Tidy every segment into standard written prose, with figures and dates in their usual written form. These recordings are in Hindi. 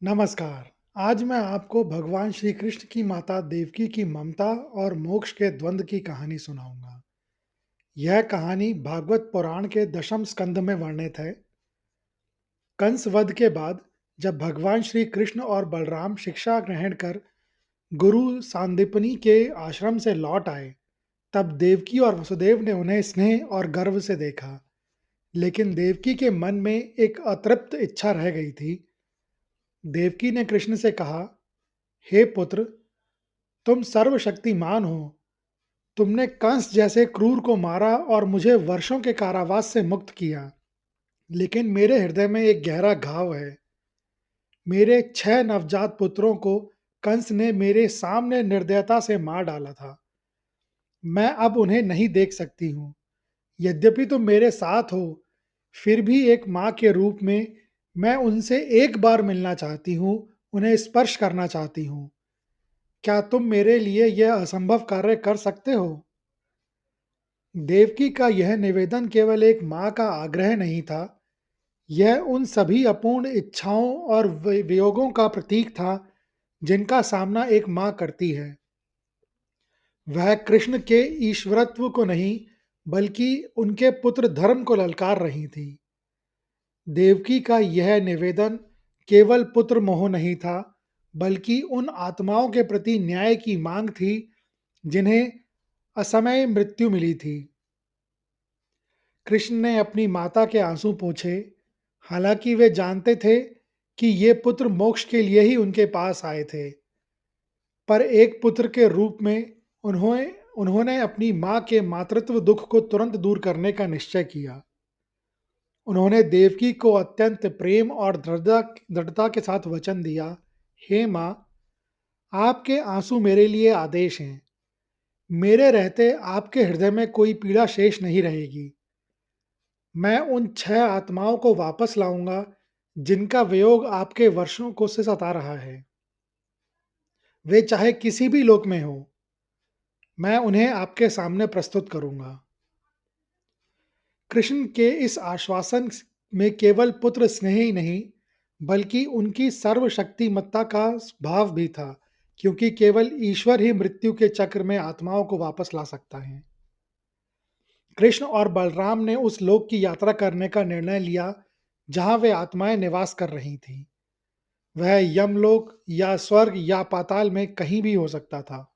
नमस्कार। आज मैं आपको भगवान श्री कृष्ण की माता देवकी की ममता और मोक्ष के द्वंद्व की कहानी सुनाऊंगा। यह कहानी भागवत पुराण के दशम स्कंद में वर्णित है। कंस वध के बाद जब भगवान श्री कृष्ण और बलराम शिक्षा ग्रहण कर गुरु सांदीपनि के आश्रम से लौट आए, तब देवकी और वसुदेव ने उन्हें स्नेह और गर्व से देखा। लेकिन देवकी के मन में एक अतृप्त इच्छा रह गई थी। देवकी ने कृष्ण से कहा, हे पुत्र, तुम सर्वशक्तिमान हो। तुमने कंस जैसे क्रूर को मारा और मुझे वर्षों के कारावास से मुक्त किया। लेकिन मेरे हृदय में एक गहरा घाव है। मेरे 6 नवजात पुत्रों को कंस ने मेरे सामने निर्दयता से मार डाला था। मैं अब उन्हें नहीं देख सकती हूँ। यद्यपि तुम मेरे साथ हो, फिर भी एक माँ के रूप में मैं उनसे एक बार मिलना चाहती हूँ, उन्हें स्पर्श करना चाहती हूँ। क्या तुम मेरे लिए यह असंभव कार्य कर सकते हो? देवकी का यह निवेदन केवल एक माँ का आग्रह नहीं था, यह उन सभी अपूर्ण इच्छाओं और वियोगों का प्रतीक था जिनका सामना एक माँ करती है। वह कृष्ण के ईश्वरत्व को नहीं, बल्कि उनके पुत्र धर्म को ललकार रही थी। देवकी का यह निवेदन केवल पुत्र मोह नहीं था, बल्कि उन आत्माओं के प्रति न्याय की मांग थी जिन्हें असमय मृत्यु मिली थी। कृष्ण ने अपनी माता के आंसू पोंछे, हालांकि वे जानते थे कि ये पुत्र मोक्ष के लिए ही उनके पास आए थे। पर एक पुत्र के रूप में उन्होंने उन्होंने अपनी मां के मातृत्व दुख को तुरंत दूर करने का निश्चय किया। उन्होंने देवकी को अत्यंत प्रेम और दृढ़ता के साथ वचन दिया, हे माँ, आपके आंसू मेरे लिए आदेश हैं। मेरे रहते आपके हृदय में कोई पीड़ा शेष नहीं रहेगी। मैं उन 6 आत्माओं को वापस लाऊंगा जिनका वियोग आपके वर्षों को से सता रहा है। वे चाहे किसी भी लोक में हो, मैं उन्हें आपके सामने प्रस्तुत करूंगा। कृष्ण के इस आश्वासन में केवल पुत्र स्नेह ही नहीं, बल्कि उनकी सर्वशक्तिमत्ता का भाव भी था, क्योंकि केवल ईश्वर ही मृत्यु के चक्र में आत्माओं को वापस ला सकता है। कृष्ण और बलराम ने उस लोक की यात्रा करने का निर्णय लिया जहां वे आत्माएं निवास कर रही थीं। वह यमलोक या स्वर्ग या पाताल में कहीं भी हो सकता था।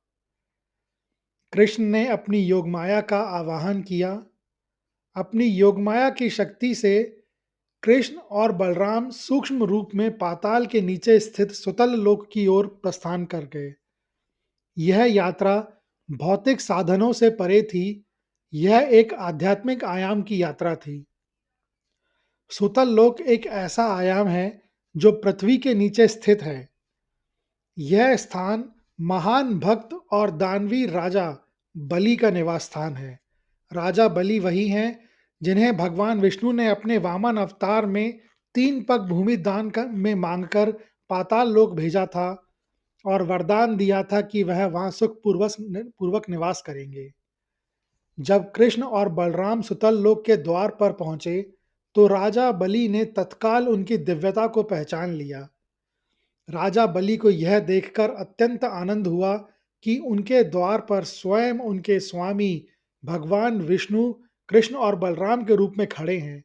कृष्ण ने अपनी योगमाया का आवाहन किया। अपनी योगमाया की शक्ति से कृष्ण और बलराम सूक्ष्म रूप में पाताल के नीचे स्थित सुतल लोक की ओर प्रस्थान कर गए। यह यात्रा भौतिक साधनों से परे थी। यह एक आध्यात्मिक आयाम की यात्रा थी। सुतल लोक एक ऐसा आयाम है जो पृथ्वी के नीचे स्थित है। यह स्थान महान भक्त और दानवीर राजा बलि का निवास स्थान है। राजा बलि वही हैं जिन्हें भगवान विष्णु ने अपने वामन अवतार में 3 पग भूमि में मांगकर पाताल लोक भेजा था और वरदान दिया था कि वह वहां सुख पूर्वक निवास करेंगे। जब कृष्ण और बलराम सुतल लोक के द्वार पर पहुंचे, तो राजा बलि ने तत्काल उनकी दिव्यता को पहचान लिया। राजा बलि को यह देखकर अत्यंत आनंद हुआ कि उनके द्वार पर स्वयं उनके स्वामी भगवान विष्णु, कृष्ण और बलराम के रूप में खड़े हैं।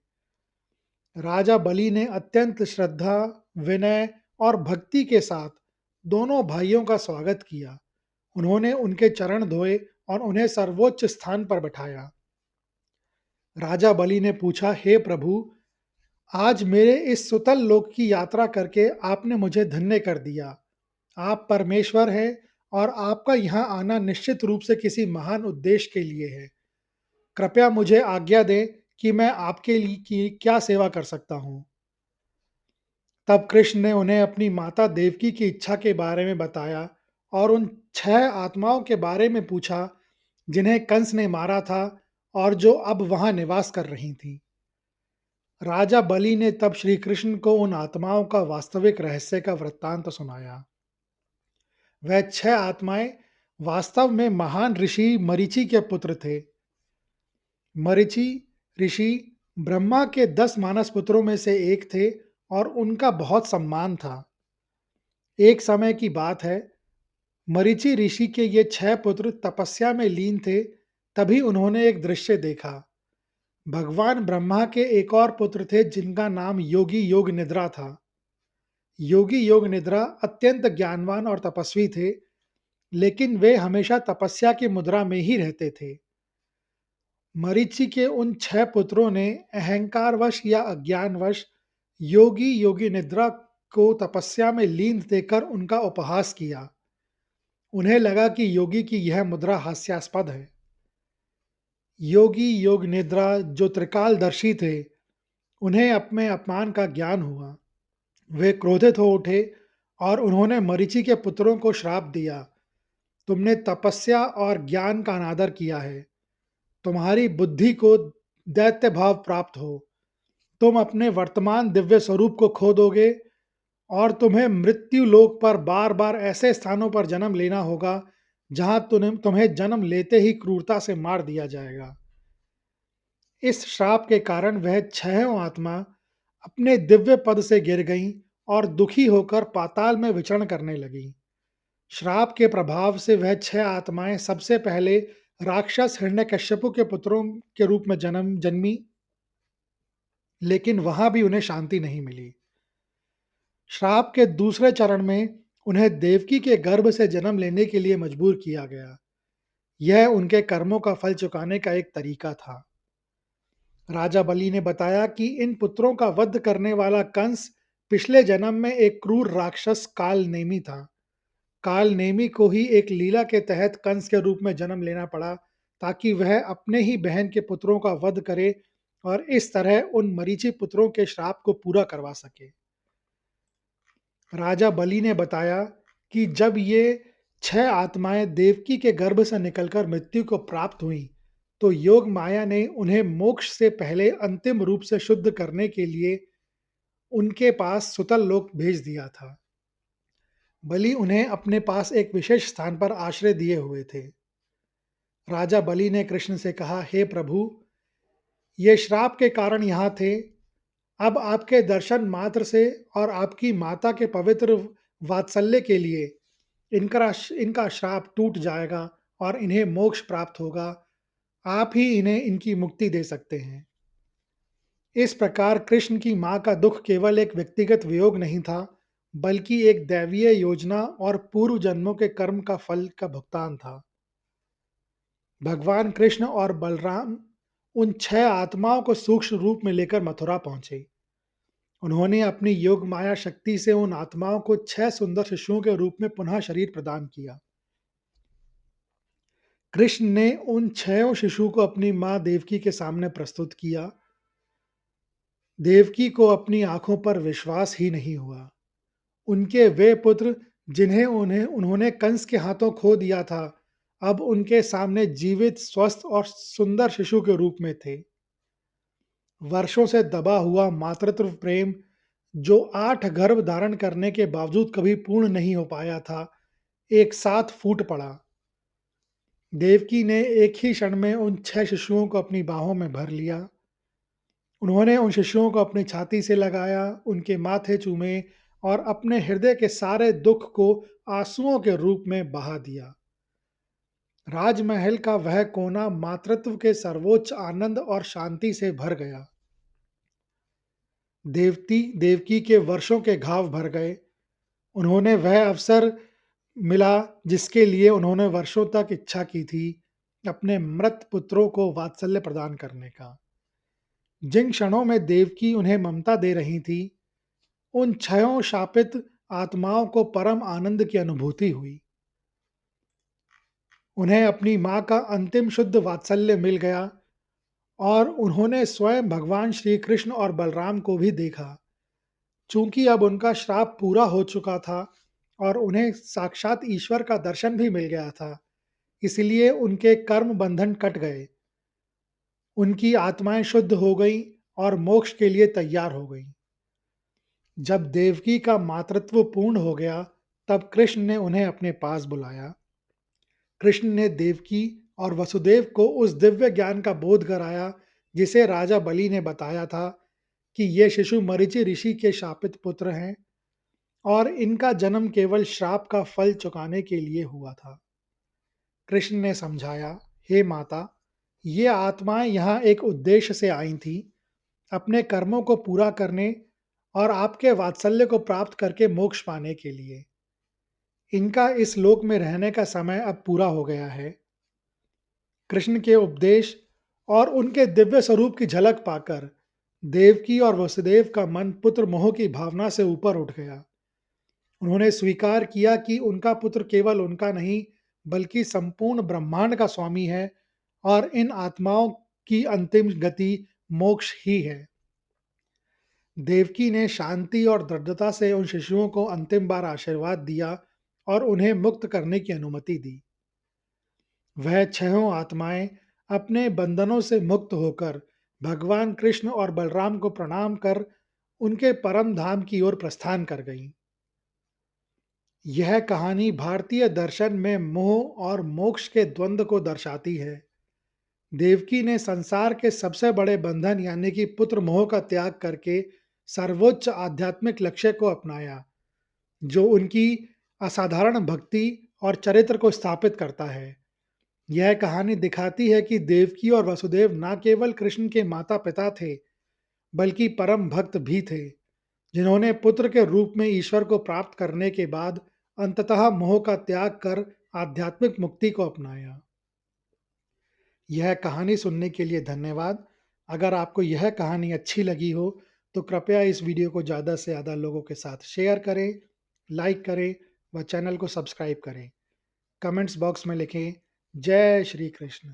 राजा बलि ने अत्यंत श्रद्धा, विनय और भक्ति के साथ दोनों भाइयों का स्वागत किया। उन्होंने उनके चरण धोए और उन्हें सर्वोच्च स्थान पर बैठाया। राजा बलि ने पूछा, हे प्रभु, आज मेरे इस सुतल लोक की यात्रा करके आपने मुझे धन्य कर दिया। आप परमेश्वर हैं और आपका यहाँ आना निश्चित रूप से किसी महान उद्देश्य के लिए है। कृपया मुझे आज्ञा दें कि मैं आपके लिए की क्या सेवा कर सकता हूँ। तब कृष्ण ने उन्हें अपनी माता देवकी की इच्छा के बारे में बताया और उन 6 आत्माओं के बारे में पूछा जिन्हें कंस ने मारा था और जो अब वहां निवास कर रही थीं। राजा बलि ने तब श्री कृष्ण को उन आत्माओं का वास्तविक रहस्य का वृत्तांत सुनाया। वह 6 आत्माएं वास्तव में महान ऋषि मरीचि के पुत्र थे। मरीचि ऋषि ब्रह्मा के 10 मानस पुत्रों में से एक थे और उनका बहुत सम्मान था। एक समय की बात है, मरीचि ऋषि के ये 6 पुत्र तपस्या में लीन थे, तभी उन्होंने एक दृश्य देखा। भगवान ब्रह्मा के एक और पुत्र थे जिनका नाम योगी योग निद्रा था। योगी योग निद्रा अत्यंत ज्ञानवान और तपस्वी थे, लेकिन वे हमेशा तपस्या की मुद्रा में ही रहते थे। मरीचि के उन 6 पुत्रों ने अहंकारवश या अज्ञानवश योगी योगी निद्रा को तपस्या में लीन देखकर उनका उपहास किया। उन्हें लगा कि योगी की यह मुद्रा हास्यास्पद है। योगी योग निद्रा जो त्रिकालदर्शी थे, उन्हें अपने अपमान का ज्ञान हुआ। वे क्रोधित हो उठे और उन्होंने मरीचि के पुत्रों को श्राप दिया, तुमने तपस्या और ज्ञान का अनादर किया है, तुम्हारी बुद्धि को दैत्य भाव प्राप्त हो, तुम अपने वर्तमान दिव्य स्वरूप को खो दोगे और तुम्हें मृत्यु लोक पर बार बार ऐसे स्थानों पर जन्म लेना होगा जहां तुम्हें जन्म लेते ही क्रूरता से मार दिया जाएगा। इस श्राप के कारण वह छहों आत्मा अपने दिव्य पद से गिर गईं और दुखी होकर पाताल में विचरण करने लगीं। श्राप के प्रभाव से वह 6 आत्माएं सबसे पहले राक्षस हिरण्यकश्यपु के पुत्रों के रूप में जन्मी, लेकिन वहां भी उन्हें शांति नहीं मिली। श्राप के दूसरे चरण में उन्हें देवकी के गर्भ से जन्म लेने के लिए मजबूर किया गया। यह उनके कर्मों का फल चुकाने का एक तरीका था। राजा बलि ने बताया कि इन पुत्रों का वध करने वाला कंस पिछले जन्म में एक क्रूर राक्षस काल नेमी था। काल नेमी को ही एक लीला के तहत कंस के रूप में जन्म लेना पड़ा, ताकि वह अपने ही बहन के पुत्रों का वध करे और इस तरह उन मरीचि पुत्रों के श्राप को पूरा करवा सके। राजा बलि ने बताया कि जब ये 6 आत्माएं देवकी के गर्भ से निकलकर मृत्यु को प्राप्त हुईं, तो योग माया ने उन्हें मोक्ष से पहले अंतिम रूप से शुद्ध करने के लिए उनके पास सुतल लोक भेज दिया था। बलि उन्हें अपने पास एक विशेष स्थान पर आश्रय दिए हुए थे। राजा बलि ने कृष्ण से कहा, हे प्रभु, ये श्राप के कारण यहाँ थे, अब आपके दर्शन मात्र से और आपकी माता के पवित्र वात्सल्य के लिए इनका श्राप टूट जाएगा और इन्हें मोक्ष प्राप्त होगा। आप ही इन्हें इनकी मुक्ति दे सकते हैं। इस प्रकार कृष्ण की मां का दुख केवल एक व्यक्तिगत वियोग नहीं था, बल्कि एक दैवीय योजना और पूर्व जन्मों के कर्म का फल का भुगतान था। भगवान कृष्ण और बलराम उन 6 आत्माओं को सूक्ष्म रूप में लेकर मथुरा पहुंचे। उन्होंने अपनी योग माया शक्ति से उन आत्माओं को 6 सुंदर शिशुओं के रूप में पुनः शरीर प्रदान किया। कृष्ण ने उन 6 शिशुओं को अपनी मां देवकी के सामने प्रस्तुत किया। देवकी को अपनी आंखों पर विश्वास ही नहीं हुआ। उनके वे पुत्र जिन्हें उन्होंने कंस के हाथों खो दिया था, अब उनके सामने जीवित, स्वस्थ और सुंदर शिशु के रूप में थे। वर्षों से दबा हुआ मातृत्व प्रेम, जो 8 गर्भ धारण करने के बावजूद कभी पूर्ण नहीं हो पाया था, एक साथ फूट पड़ा। देवकी ने एक ही क्षण में उन 6 शिशुओं को अपनी बाहों में भर लिया। उन्होंने उन शिशुओं को अपनी छाती से लगाया, उनके माथे चूमे और अपने हृदय के सारे दुख को आंसुओं के रूप में बहा दिया। राजमहल का वह कोना मातृत्व के सर्वोच्च आनंद और शांति से भर गया। देवकी के वर्षों के घाव भर गए। उन्होंने वह अवसर मिला जिसके लिए उन्होंने वर्षों तक इच्छा की थी, अपने मृत पुत्रों को वात्सल्य प्रदान करने का। जिन क्षणों में देवकी उन्हें ममता दे रही थी, उन 6 शापित आत्माओं को परम आनंद की अनुभूति हुई। उन्हें अपनी मां का अंतिम शुद्ध वात्सल्य मिल गया और उन्होंने स्वयं भगवान श्री कृष्ण और बलराम को भी देखा। चूंकि अब उनका श्राप पूरा हो चुका था और उन्हें साक्षात ईश्वर का दर्शन भी मिल गया था, इसलिए उनके कर्म बंधन कट गए। उनकी आत्माएं शुद्ध हो गईं और मोक्ष के लिए तैयार हो गईं। जब देवकी का मातृत्व पूर्ण हो गया, तब कृष्ण ने उन्हें अपने पास बुलाया। कृष्ण ने देवकी और वसुदेव को उस दिव्य ज्ञान का बोध कराया जिसे राजा बलि ने बताया था कि ये शिशु मरीचि ऋषि के शापित पुत्र हैं। और इनका जन्म केवल श्राप का फल चुकाने के लिए हुआ था। कृष्ण ने समझाया, हे माता, ये आत्माएं यहाँ एक उद्देश्य से आई थीं, अपने कर्मों को पूरा करने और आपके वात्सल्य को प्राप्त करके मोक्ष पाने के लिए। इनका इस लोक में रहने का समय अब पूरा हो गया है। कृष्ण के उपदेश और उनके दिव्य स्वरूप की झलक पाकर देवकी और वसुदेव का मन पुत्र मोह की भावना से ऊपर उठ गया। उन्होंने स्वीकार किया कि उनका पुत्र केवल उनका नहीं, बल्कि संपूर्ण ब्रह्मांड का स्वामी है और इन आत्माओं की अंतिम गति मोक्ष ही है। देवकी ने शांति और दृढ़ता से उन शिशुओं को अंतिम बार आशीर्वाद दिया और उन्हें मुक्त करने की अनुमति दी। वह छहों आत्माएं अपने बंधनों से मुक्त होकर भगवान कृष्ण और बलराम को प्रणाम कर उनके परम धाम की ओर प्रस्थान कर गईं। यह कहानी भारतीय दर्शन में मोह और मोक्ष के द्वंद्व को दर्शाती है। देवकी ने संसार के सबसे बड़े बंधन यानी कि पुत्र मोह का त्याग करके सर्वोच्च आध्यात्मिक लक्ष्य को अपनाया, जो उनकी असाधारण भक्ति और चरित्र को स्थापित करता है। यह कहानी दिखाती है कि देवकी और वसुदेव न केवल कृष्ण के माता पिता थे, बल्कि परम भक्त भी थे, जिन्होंने पुत्र के रूप में ईश्वर को प्राप्त करने के बाद अंततः मोह का त्याग कर आध्यात्मिक मुक्ति को अपनाया। यह कहानी सुनने के लिए धन्यवाद। अगर आपको यह कहानी अच्छी लगी हो तो कृपया इस वीडियो को ज़्यादा से ज़्यादा लोगों के साथ शेयर करें, लाइक करें व चैनल को सब्सक्राइब करें। कमेंट्स बॉक्स में लिखें, जय श्री कृष्ण।